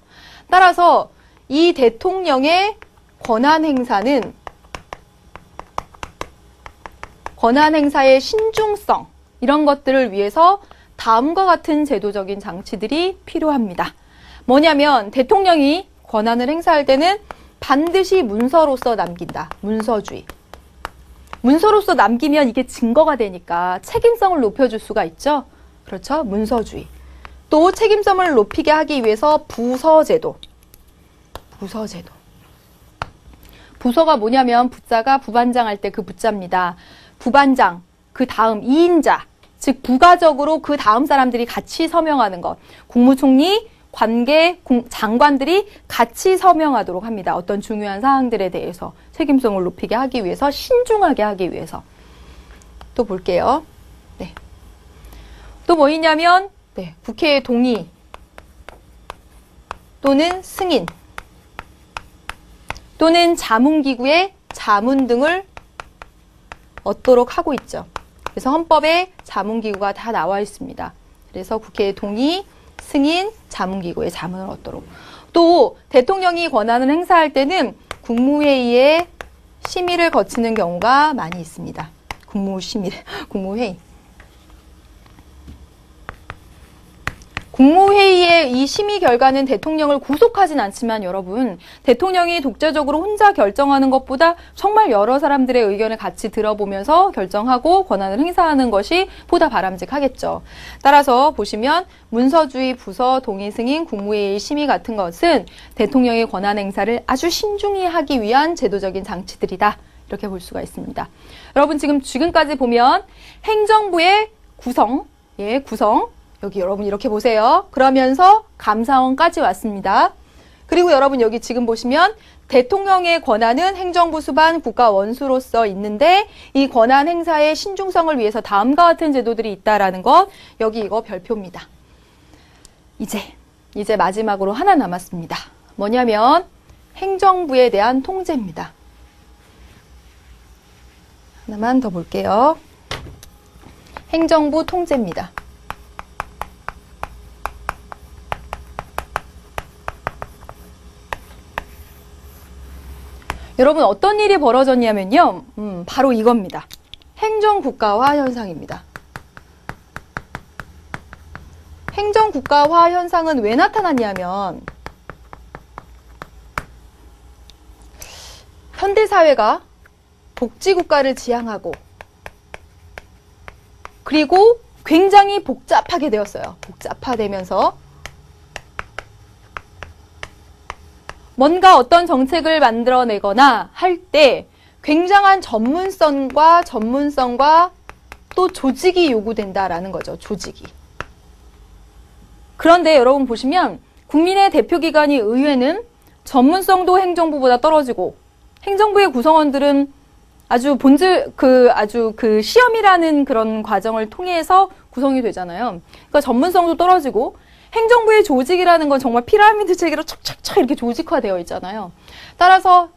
따라서 이 대통령의 권한 행사의 신중성 이런 것들을 위해서 다음과 같은 제도적인 장치들이 필요합니다. 뭐냐면 대통령이 권한을 행사할 때는 반드시 문서로서 남긴다. 문서주의. 문서로서 남기면 이게 증거가 되니까 책임성을 높여줄 수가 있죠. 그렇죠? 문서주의. 또 책임성을 높이게 하기 위해서 부서제도. 부서가 뭐냐면 부자가 부반장 할 때 그 부자입니다. 부반장, 그 다음 2인자, 즉 부가적으로 그 다음 사람들이 같이 서명하는 것. 국무총리, 장관들이 같이 서명하도록 합니다. 어떤 중요한 사항들에 대해서 책임성을 높이게 하기 위해서, 신중하게 하기 위해서. 또 볼게요. 네. 또 뭐 있냐면 국회의 동의 또는 승인 또는 자문기구의 자문 등을 얻도록 하고 있죠. 그래서 헌법에 자문기구가 다 나와 있습니다. 그래서 국회의 동의, 승인, 자문기구의 자문을 얻도록. 또 대통령이 권한을 행사할 때는 국무회의의 심의를 거치는 경우가 많이 있습니다. 국무회의. 국무회의의 이 심의 결과는 대통령을 구속하진 않지만 여러분, 대통령이 독자적으로 혼자 결정하는 것보다 정말 여러 사람들의 의견을 같이 들어보면서 결정하고 권한을 행사하는 것이 보다 바람직하겠죠. 따라서 보시면 문서주의, 부서, 동의, 승인, 국무회의 심의 같은 것은 대통령의 권한 행사를 아주 신중히 하기 위한 제도적인 장치들이다. 이렇게 볼 수가 있습니다. 여러분 지금까지 보면 행정부의 구성, 여기 여러분 이렇게 보세요. 그러면서 감사원까지 왔습니다. 그리고 여러분 여기 지금 보시면 대통령의 권한은 행정부 수반 국가 원수로서 있는데 이 권한 행사의 신중성을 위해서 다음과 같은 제도들이 있다라는 것, 여기 이거 별표입니다. 이제 마지막으로 하나 남았습니다. 뭐냐면 행정부에 대한 통제입니다. 하나만 더 볼게요. 행정부 통제입니다. 여러분 어떤 일이 벌어졌냐면요. 바로 이겁니다. 행정국가화 현상입니다. 행정국가화 현상은 왜 나타났냐면 현대사회가 복지국가를 지향하고 그리고 굉장히 복잡하게 되었어요. 복잡화되면서 뭔가 어떤 정책을 만들어내거나 할 때 굉장한 전문성과 또 조직이 요구된다라는 거죠. 조직이. 그런데 여러분 보시면 국민의 대표기관이 의회는 전문성도 행정부보다 떨어지고 행정부의 구성원들은 아주 시험이라는 그런 과정을 통해서 구성이 되잖아요. 그러니까 전문성도 떨어지고 행정부의 조직이라는 건 정말 피라미드 체계로 척척척 이렇게 조직화되어 있잖아요. 따라서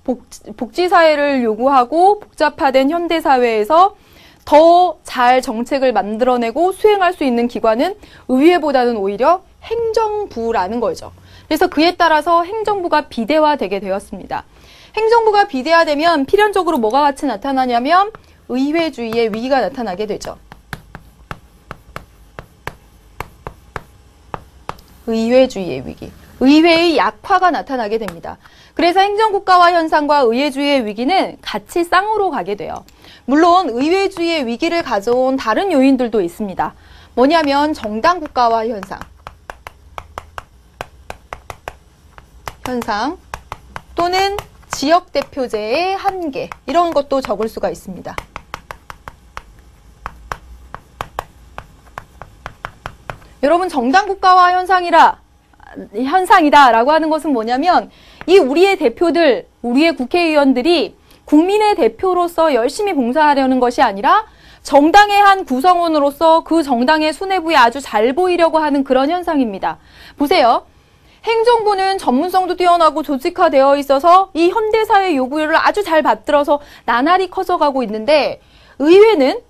복지사회를 요구하고 복잡화된 현대사회에서 더 잘 정책을 만들어내고 수행할 수 있는 기관은 의회보다는 오히려 행정부라는 거죠. 그래서 그에 따라서 행정부가 비대화되게 되었습니다. 행정부가 비대화되면 필연적으로 뭐가 같이 나타나냐면 의회주의의 위기가 나타나게 되죠. 의회주의의 위기, 의회의 약화가 나타나게 됩니다. 그래서 행정국가화 현상과 의회주의의 위기는 같이 쌍으로 가게 돼요. 물론 의회주의의 위기를 가져온 다른 요인들도 있습니다. 뭐냐면 정당국가화 현상 또는 지역대표제의 한계 이런 것도 적을 수가 있습니다. 여러분 정당국가화 현상이다 라고 하는 것은 뭐냐면 이 우리의 대표들, 우리의 국회의원들이 국민의 대표로서 열심히 봉사하려는 것이 아니라 정당의 한 구성원으로서 그 정당의 수뇌부에 아주 잘 보이려고 하는 그런 현상입니다. 보세요. 행정부는 전문성도 뛰어나고 조직화되어 있어서 이 현대사회 요구를 아주 잘 받들어서 나날이 커져가고 있는데 의회는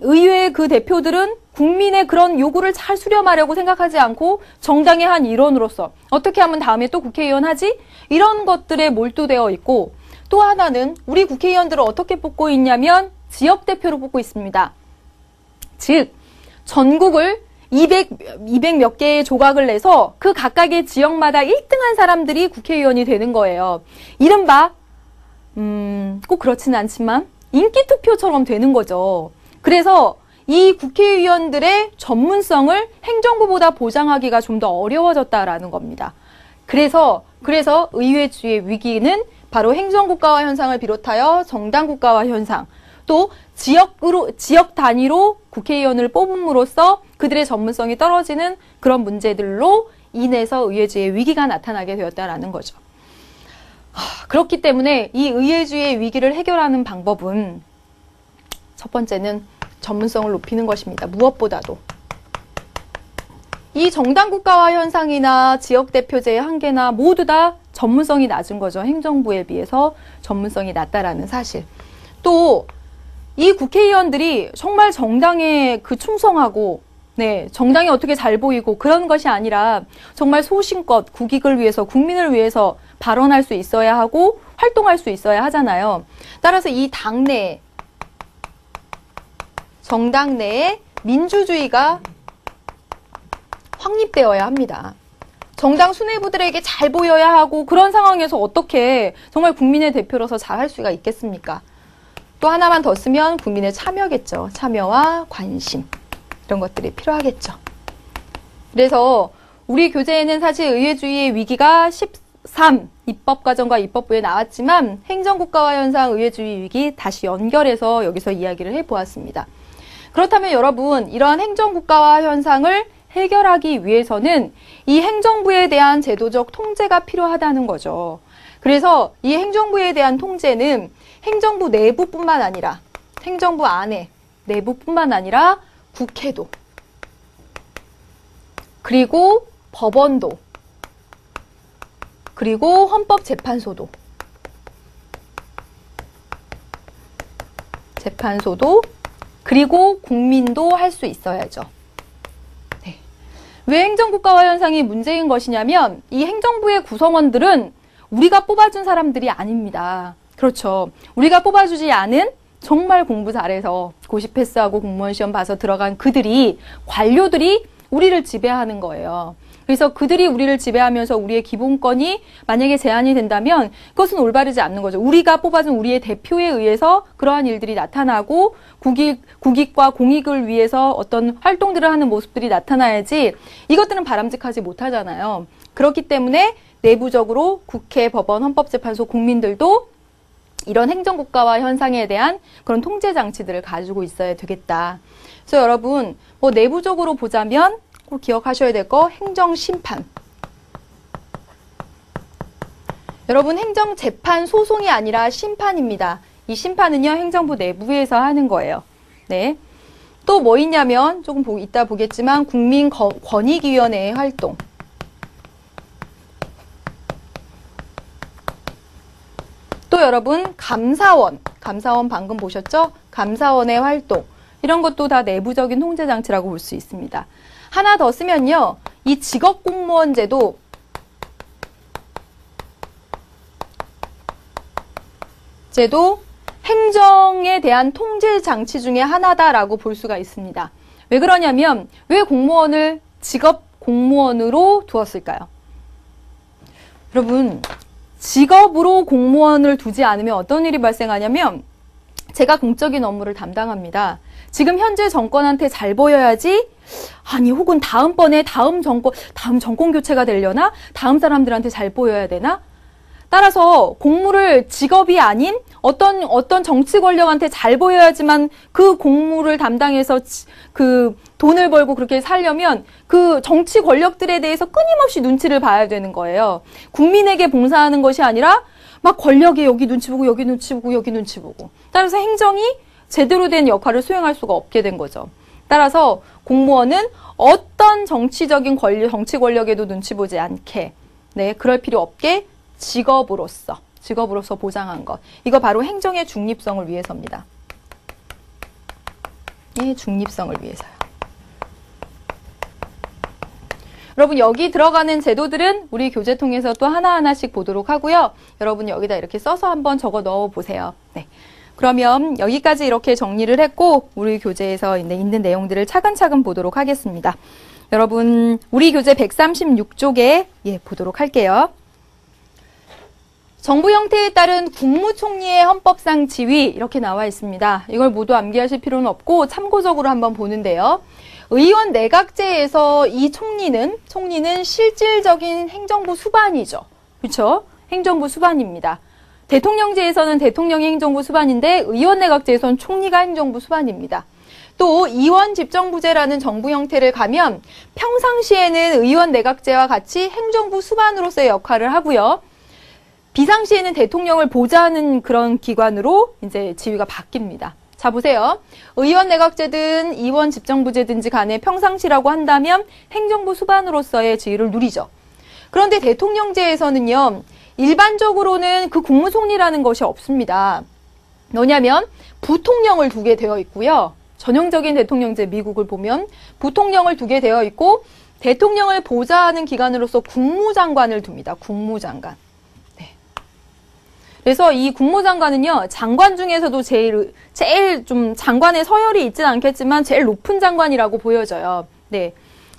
의회의 그 대표들은 국민의 그런 요구를 잘 수렴하려고 생각하지 않고 정당의 한 일원으로서 어떻게 하면 다음에 또 국회의원 하지? 이런 것들에 몰두되어 있고 또 하나는 우리 국회의원들을 어떻게 뽑고 있냐면 지역대표로 뽑고 있습니다. 즉 전국을 200 몇 개의 조각을 내서 그 각각의 지역마다 1등한 사람들이 국회의원이 되는 거예요. 이른바 꼭 그렇지는 않지만 인기투표처럼 되는 거죠. 그래서 이 국회의원들의 전문성을 행정부보다 보장하기가 좀 더 어려워졌다라는 겁니다. 그래서 의회주의의 위기는 바로 행정국가화 현상을 비롯하여 정당국가화 현상, 또 지역 단위로 국회의원을 뽑음으로써 그들의 전문성이 떨어지는 그런 문제들로 인해서 의회주의의 위기가 나타나게 되었다라는 거죠. 그렇기 때문에 이 의회주의의 위기를 해결하는 방법은 첫 번째는 전문성을 높이는 것입니다. 무엇보다도. 이 정당국가화 현상이나 지역대표제의 한계나 모두 다 전문성이 낮은 거죠. 행정부에 비해서 전문성이 낮다라는 사실. 또 이 국회의원들이 정말 정당에 충성하고 정당이 어떻게 잘 보이고 그런 것이 아니라 정말 소신껏 국익을 위해서 국민을 위해서 발언할 수 있어야 하고 활동할 수 있어야 하잖아요. 따라서 이 당내 정당 내에 민주주의가 확립되어야 합니다. 정당 수뇌부들에게 잘 보여야 하고 그런 상황에서 어떻게 정말 국민의 대표로서 잘 할 수가 있겠습니까? 또 하나만 더 쓰면 국민의 참여겠죠. 참여와 관심 이런 것들이 필요하겠죠. 그래서 우리 교재에는 사실 의회주의의 위기가 13 입법과정과 입법부에 나왔지만 행정국가화 현상 의회주의 위기 다시 연결해서 여기서 이야기를 해보았습니다. 그렇다면 여러분 이러한 행정국가화 현상을 해결하기 위해서는 이 행정부에 대한 제도적 통제가 필요하다는 거죠. 그래서 이 행정부에 대한 통제는 행정부 내부뿐만 아니라 행정부 안에 내부뿐만 아니라 국회도 그리고 법원도 그리고 헌법재판소도 그리고 국민도 할 수 있어야죠. 왜 행정국가화 현상이 문제인 것이냐면 이 행정부의 구성원들은 우리가 뽑아준 사람들이 아닙니다. 그렇죠. 우리가 뽑아주지 않은 정말 공부 잘해서 고시 패스하고 공무원 시험 봐서 들어간 그들이, 관료들이 우리를 지배하는 거예요. 그래서 그들이 우리를 지배하면서 우리의 기본권이 만약에 제한이 된다면 그것은 올바르지 않는 거죠. 우리가 뽑아준 우리의 대표에 의해서 그러한 일들이 나타나고 국익과 공익을 위해서 어떤 활동들을 하는 모습들이 나타나야지 이것들은 바람직하지 못하잖아요. 그렇기 때문에 내부적으로 국회, 법원, 헌법재판소, 국민들도 이런 행정국가화 현상에 대한 그런 통제 장치들을 가지고 있어야 되겠다. 그래서 여러분, 뭐 내부적으로 보자면 꼭 기억하셔야 될 거 행정심판. 여러분, 행정재판 소송이 아니라 심판입니다. 이 심판은요, 행정부 내부에서 하는 거예요. 네. 또 뭐 있냐면 조금 이따 보겠지만 국민권익위원회의 활동. 또 여러분, 감사원 방금 보셨죠? 감사원의 활동. 이런 것도 다 내부적인 통제 장치라고 볼 수 있습니다. 하나 더 쓰면요. 이 직업공무원제도 행정에 대한 통제 장치 중에 하나다라고 볼 수가 있습니다. 왜 그러냐면 왜 공무원을 직업공무원으로 두었을까요? 여러분, 직업으로 공무원을 두지 않으면 어떤 일이 발생하냐면 제가 공적인 업무를 담당합니다. 지금 현재 정권한테 잘 보여야지, 아니 혹은 다음번에 다음 정권 교체가 되려나? 다음 사람들한테 잘 보여야 되나? 따라서 공무를 직업이 아닌 어떤 정치 권력한테 잘 보여야지만 그 공무를 담당해서 그 돈을 벌고 그렇게 살려면 그 정치 권력들에 대해서 끊임없이 눈치를 봐야 되는 거예요. 국민에게 봉사하는 것이 아니라 막 권력에 여기 눈치 보고 여기 눈치 보고 여기 눈치 보고. 따라서 행정이 제대로 된 역할을 수행할 수가 없게 된 거죠. 따라서 공무원은 어떤 정치 권력에도 눈치 보지 않게, 네, 그럴 필요 없게 직업으로서 보장한 것. 이거 바로 행정의 중립성을 위해서입니다. 예, 중립성을 위해서요. 여러분, 여기 들어가는 제도들은 우리 교재통에서 또 하나하나씩 보도록 하고요. 여러분 여기다 이렇게 써서 한번 적어 넣어 보세요. 네. 그러면 여기까지 이렇게 정리를 했고 우리 교재에서 있는 내용들을 차근차근 보도록 하겠습니다. 여러분, 우리 교재 136쪽에 보도록 할게요. 정부 형태에 따른 국무총리의 헌법상 지위, 이렇게 나와 있습니다. 이걸 모두 암기하실 필요는 없고 참고적으로 한번 보는데요. 의원 내각제에서 이 총리는 실질적인 행정부 수반이죠. 그렇죠? 행정부 수반입니다. 대통령제에서는 대통령이 행정부 수반인데 의원 내각제에서는 총리가 행정부 수반입니다. 또 이원 집정부제라는 정부 형태를 가면 평상시에는 의원 내각제와 같이 행정부 수반으로서의 역할을 하고요. 비상시에는 대통령을 보좌하는 그런 기관으로 이제 지위가 바뀝니다. 자, 보세요. 의원 내각제든 이원 집정부제든지 간에 평상시라고 한다면 행정부 수반으로서의 지위를 누리죠. 그런데 대통령제에서는요, 일반적으로는 그 국무총리라는 것이 없습니다. 뭐냐면 부통령을 두게 되어 있고요. 전형적인 대통령제 미국을 보면 부통령을 두게 되어 있고 대통령을 보좌하는 기관으로서 국무장관을 둡니다. 국무장관. 그래서 이 국무장관은요, 장관 중에서도 제일 좀 장관의 서열이 있진 않겠지만 제일 높은 장관이라고 보여져요. 네.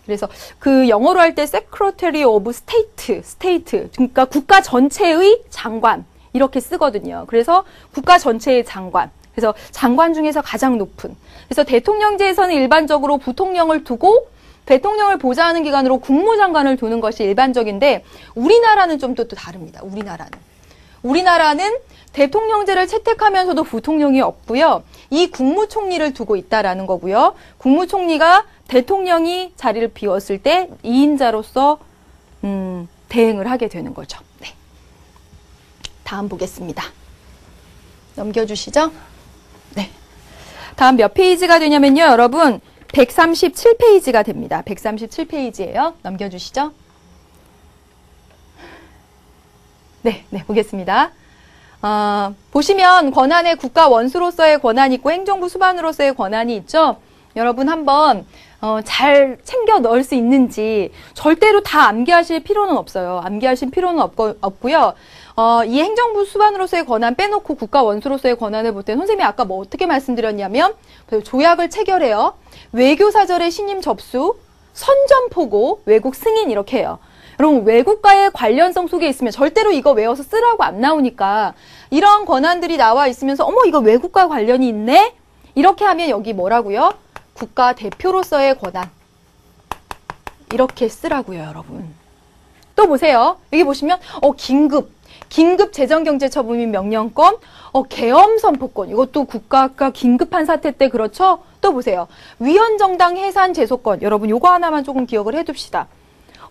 그래서 그 영어로 할 때 Secretary of State, 그러니까 국가 전체의 장관 이렇게 쓰거든요. 그래서 국가 전체의 장관. 그래서 장관 중에서 가장 높은. 그래서 대통령제에서는 일반적으로 부통령을 두고 대통령을 보좌하는 기관으로 국무장관을 두는 것이 일반적인데 우리나라는 좀 또 다릅니다. 우리나라는 대통령제를 채택하면서도 부통령이 없고요. 이 국무총리를 두고 있다라는 거고요. 국무총리가 대통령이 자리를 비웠을 때 2인자로서 대응을 하게 되는 거죠. 네. 다음 보겠습니다. 넘겨주시죠. 네. 다음 몇 페이지가 되냐면요. 여러분 137페이지가 됩니다. 137페이지예요. 넘겨주시죠. 네, 보겠습니다. 보시면 권한의 국가 원수로서의 권한이 있고 행정부 수반으로서의 권한이 있죠. 여러분 한번 잘 챙겨 넣을 수 있는지 절대로 다 암기하실 필요는 없어요. 암기하실 필요는 없고요. 이 행정부 수반으로서의 권한 빼놓고 국가 원수로서의 권한을 볼 때 선생님이 아까 뭐 어떻게 말씀드렸냐면 조약을 체결해요. 외교사절의 신임 접수, 선전포고, 외국 승인 이렇게 해요. 여러분 외국과의 관련성 속에 있으면 절대로 이거 외워서 쓰라고 안 나오니까 이런 권한들이 나와 있으면서 어머 이거 외국과 관련이 있네? 이렇게 하면 여기 뭐라고요? 국가 대표로서의 권한 이렇게 쓰라고요 여러분. 또 보세요. 여기 보시면 긴급 재정경제처분 및 명령권, 계엄선포권 이것도 국가가 긴급한 사태 때 그렇죠? 또 보세요. 위헌정당 해산 제소권 여러분 요거 하나만 조금 기억을 해둡시다.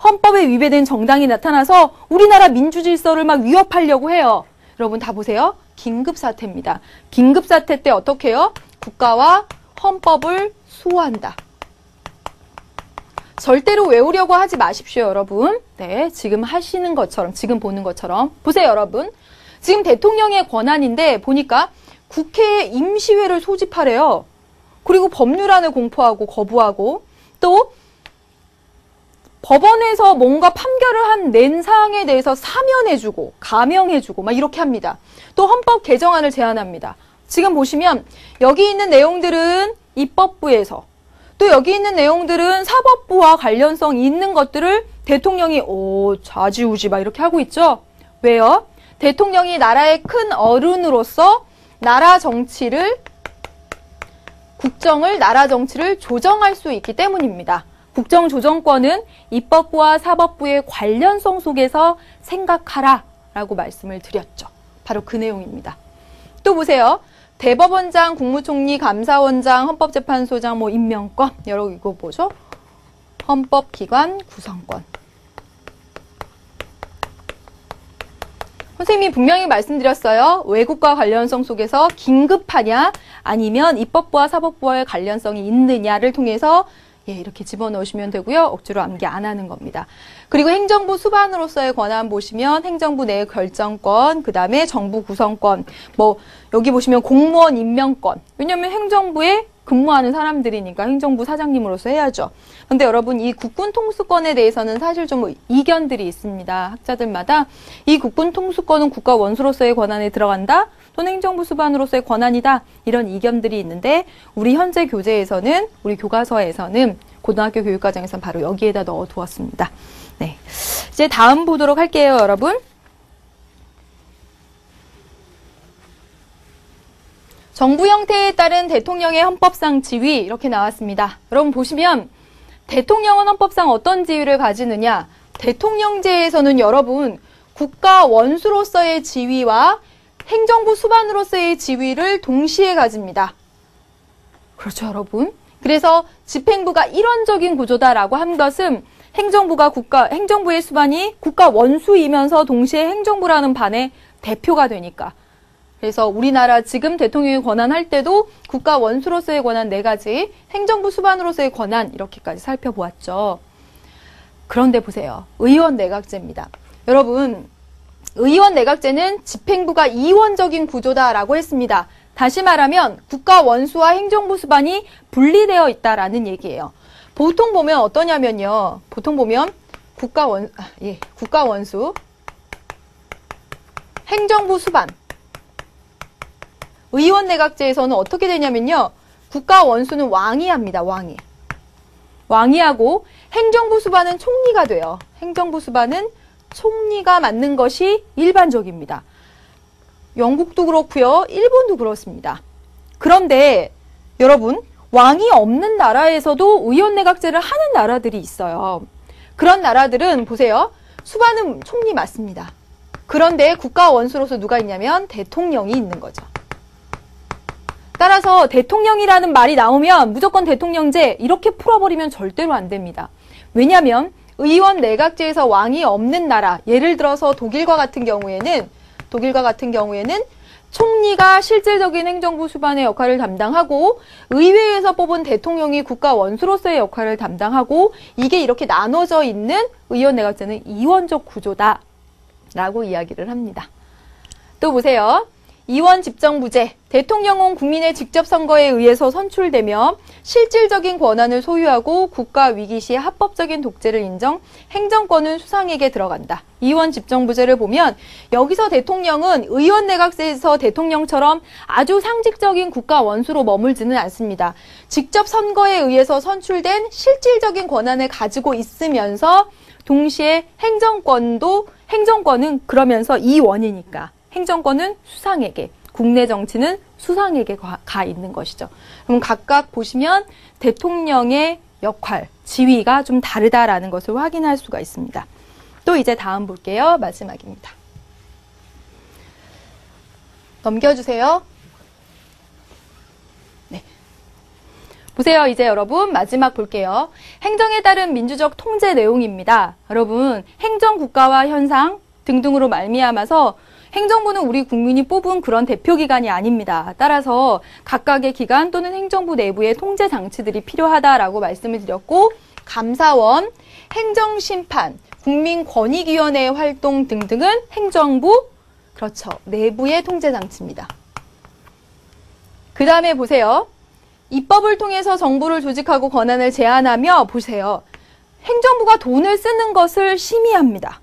헌법에 위배된 정당이 나타나서 우리나라 민주질서를 막 위협하려고 해요. 여러분 다 보세요. 긴급사태입니다. 긴급사태 때 어떻게 해요? 국가와 헌법을 수호한다. 절대로 외우려고 하지 마십시오, 여러분. 네, 지금 하시는 것처럼, 지금 보는 것처럼. 보세요, 여러분. 지금 대통령의 권한인데 보니까 국회에 임시회를 소집하래요. 그리고 법률안을 공포하고 거부하고 또 법원에서 뭔가 판결을 낸 사항에 대해서 사면해주고 가명해주고 막 이렇게 합니다. 또 헌법 개정안을 제안합니다. 지금 보시면 여기 있는 내용들은 입법부에서 또 여기 있는 내용들은 사법부와 관련성 있는 것들을 대통령이 좌지우지 막 이렇게 하고 있죠. 왜요? 대통령이 나라의 큰 어른으로서 나라 정치를 국정을 나라 정치를 조정할 수 있기 때문입니다. 국정조정권은 입법부와 사법부의 관련성 속에서 생각하라 라고 말씀을 드렸죠. 바로 그 내용입니다. 또 보세요. 대법원장, 국무총리, 감사원장, 헌법재판소장, 임명권 여러 이거 뭐죠? 헌법기관 구성권. 선생님이 분명히 말씀드렸어요. 외국과 관련성 속에서 긴급하냐 아니면 입법부와 사법부와의 관련성이 있느냐를 통해서 이렇게 집어넣으시면 되고요. 억지로 암기 안 하는 겁니다. 그리고 행정부 수반으로서의 권한 보시면 행정부 내 결정권, 그 다음에 정부 구성권, 여기 보시면 공무원 임명권. 왜냐하면 행정부에 근무하는 사람들이니까 행정부 사장님으로서 해야죠. 근데 여러분 이 국군 통수권에 대해서는 사실 좀 이견들이 있습니다. 학자들마다 이 국군 통수권은 국가 원수로서의 권한에 들어간다. 또는 행정부 수반으로서의 권한이다. 이런 이견들이 있는데 우리 현재 교재에서는 우리 교과서에서는 고등학교 교육과정에서는 바로 여기에다 넣어 두었습니다. 네, 이제 다음 보도록 할게요, 여러분. 정부 형태에 따른 대통령의 헌법상 지위 이렇게 나왔습니다. 여러분 보시면 대통령은 헌법상 어떤 지위를 가지느냐? 대통령제에서는 여러분 국가 원수로서의 지위와 행정부 수반으로서의 지위를 동시에 가집니다. 그렇죠, 여러분? 그래서 집행부가 일원적인 구조다라고 한 것은 행정부의 수반이 국가 원수이면서 동시에 행정부라는 반의 대표가 되니까. 그래서 우리나라 지금 대통령이 권한할 때도 국가 원수로서의 권한 4가지, 행정부 수반으로서의 권한 이렇게까지 살펴보았죠. 그런데 보세요. 의원 내각제입니다. 여러분, 의원 내각제는 집행부가 이원적인 구조다라고 했습니다. 다시 말하면 국가 원수와 행정부 수반이 분리되어 있다라는 얘기예요. 보통 보면 어떠냐면요. 보통 보면 국가 원수, 행정부 수반. 의원 내각제에서는 어떻게 되냐면요. 국가 원수는 왕이 합니다. 왕이 하고 행정부 수반은 총리가 돼요. 행정부 수반은 총리가 맡는 것이 일반적입니다. 영국도 그렇고요. 일본도 그렇습니다. 그런데 여러분 왕이 없는 나라에서도 의원 내각제를 하는 나라들이 있어요. 그런 나라들은 보세요. 수반은 총리 맞습니다. 그런데 국가 원수로서 누가 있냐면 대통령이 있는 거죠. 따라서 대통령이라는 말이 나오면 무조건 대통령제 이렇게 풀어버리면 절대로 안 됩니다. 왜냐하면 의원 내각제에서 왕이 없는 나라, 예를 들어서 독일과 같은 경우에는 총리가 실질적인 행정부 수반의 역할을 담당하고 의회에서 뽑은 대통령이 국가 원수로서의 역할을 담당하고 이게 이렇게 나눠져 있는 의원 내각제는 이원적 구조다라고 이야기를 합니다. 또 보세요. 이원 집정부제, 대통령은 국민의 직접 선거에 의해서 선출되며 실질적인 권한을 소유하고 국가 위기 시 합법적인 독재를 인정, 행정권은 수상에게 들어간다. 이원 집정부제를 보면 여기서 대통령은 의원 내각제에서 대통령처럼 아주 상직적인 국가 원수로 머물지는 않습니다. 직접 선거에 의해서 선출된 실질적인 권한을 가지고 있으면서 동시에 행정권은 그러면서 이원이니까 행정권은 수상에게, 국내 정치는 수상에게 가 있는 것이죠. 그럼 각각 보시면 대통령의 역할, 지위가 좀 다르다라는 것을 확인할 수가 있습니다. 또 이제 다음 볼게요. 마지막입니다. 넘겨주세요. 네. 보세요. 이제 여러분 마지막 볼게요. 행정에 따른 민주적 통제 내용입니다. 여러분 행정국가화 현상 등등으로 말미암아서 행정부는 우리 국민이 뽑은 그런 대표기관이 아닙니다. 따라서 각각의 기관 또는 행정부 내부의 통제 장치들이 필요하다라고 말씀을 드렸고, 감사원, 행정심판, 국민권익위원회 활동 등등은 행정부, 그렇죠, 내부의 통제 장치입니다. 그 다음에 보세요. 입법을 통해서 정부를 조직하고 권한을 제한하며, 보세요. 행정부가 돈을 쓰는 것을 심의합니다.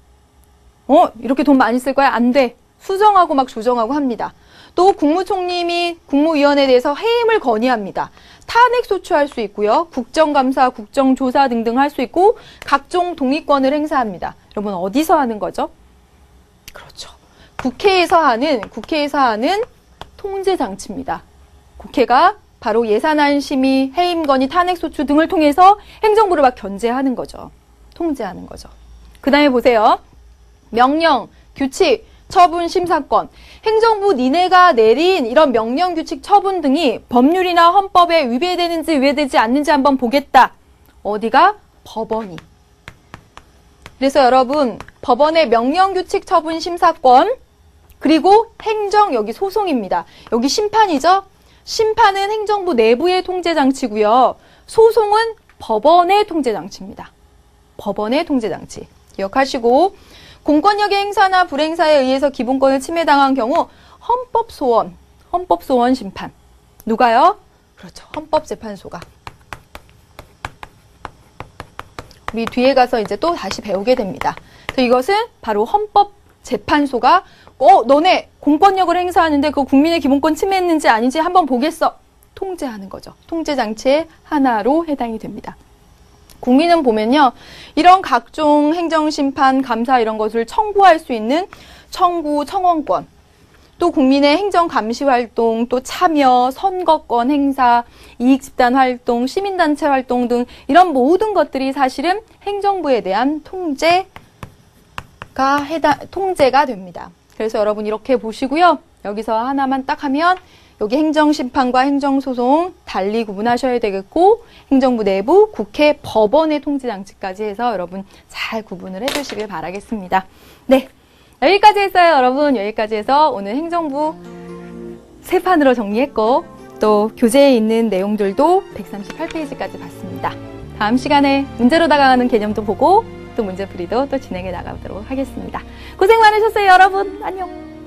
이렇게 돈 많이 쓸 거야? 안 돼. 수정하고 막 조정하고 합니다. 또 국무총리이 국무위원회에 대해서 해임을 건의합니다. 탄핵 소추할 수 있고요. 국정감사, 국정조사 등등 할 수 있고 각종 동의권을 행사합니다. 여러분 어디서 하는 거죠? 그렇죠. 국회에서 하는 통제 장치입니다. 국회가 바로 예산안 심의, 해임 건의, 탄핵 소추 등을 통해서 행정부를 막 견제하는 거죠. 통제하는 거죠. 그 다음에 보세요. 명령, 규칙, 처분, 심사권, 행정부 니네가 내린 이런 명령, 규칙, 처분 등이 법률이나 헌법에 위배되는지 위배되지 않는지 한번 보겠다. 어디가? 법원이. 그래서 여러분 법원의 명령, 규칙, 처분, 심사권, 그리고 행정, 여기 소송입니다. 여기 심판이죠. 심판은 행정부 내부의 통제장치고요. 소송은 법원의 통제장치입니다. 법원의 통제장치. 기억하시고, 공권력의 행사나 불행사에 의해서 기본권을 침해당한 경우 헌법소원 심판. 누가요? 그렇죠. 헌법재판소가. 우리 뒤에 가서 이제 또 다시 배우게 됩니다. 그래서 이것은 바로 헌법재판소가 너네 공권력을 행사하는데 그 국민의 기본권 침해했는지 아닌지 한번 보겠어. 통제하는 거죠. 통제장치의 하나로 해당이 됩니다. 국민은 보면요, 이런 각종 행정심판, 감사 이런 것을 청구할 수 있는 청구, 청원권, 또 국민의 행정감시활동, 또 참여, 선거권 행사, 이익집단 활동, 시민단체 활동 등 이런 모든 것들이 사실은 행정부에 대한 통제가 됩니다. 그래서 여러분 이렇게 보시고요. 여기서 하나만 딱 하면 여기 행정심판과 행정소송 달리 구분하셔야 되겠고, 행정부 내부, 국회, 법원의 통제장치까지 해서 여러분 잘 구분을 해주시길 바라겠습니다. 네, 여기까지 했어요. 여러분 여기까지 해서 오늘 행정부 세 판으로 정리했고, 또 교재에 있는 내용들도 138페이지까지 봤습니다. 다음 시간에 문제로 다가가는 개념도 보고 또 문제풀이도 또 진행해 나가도록 하겠습니다. 고생 많으셨어요. 여러분 안녕.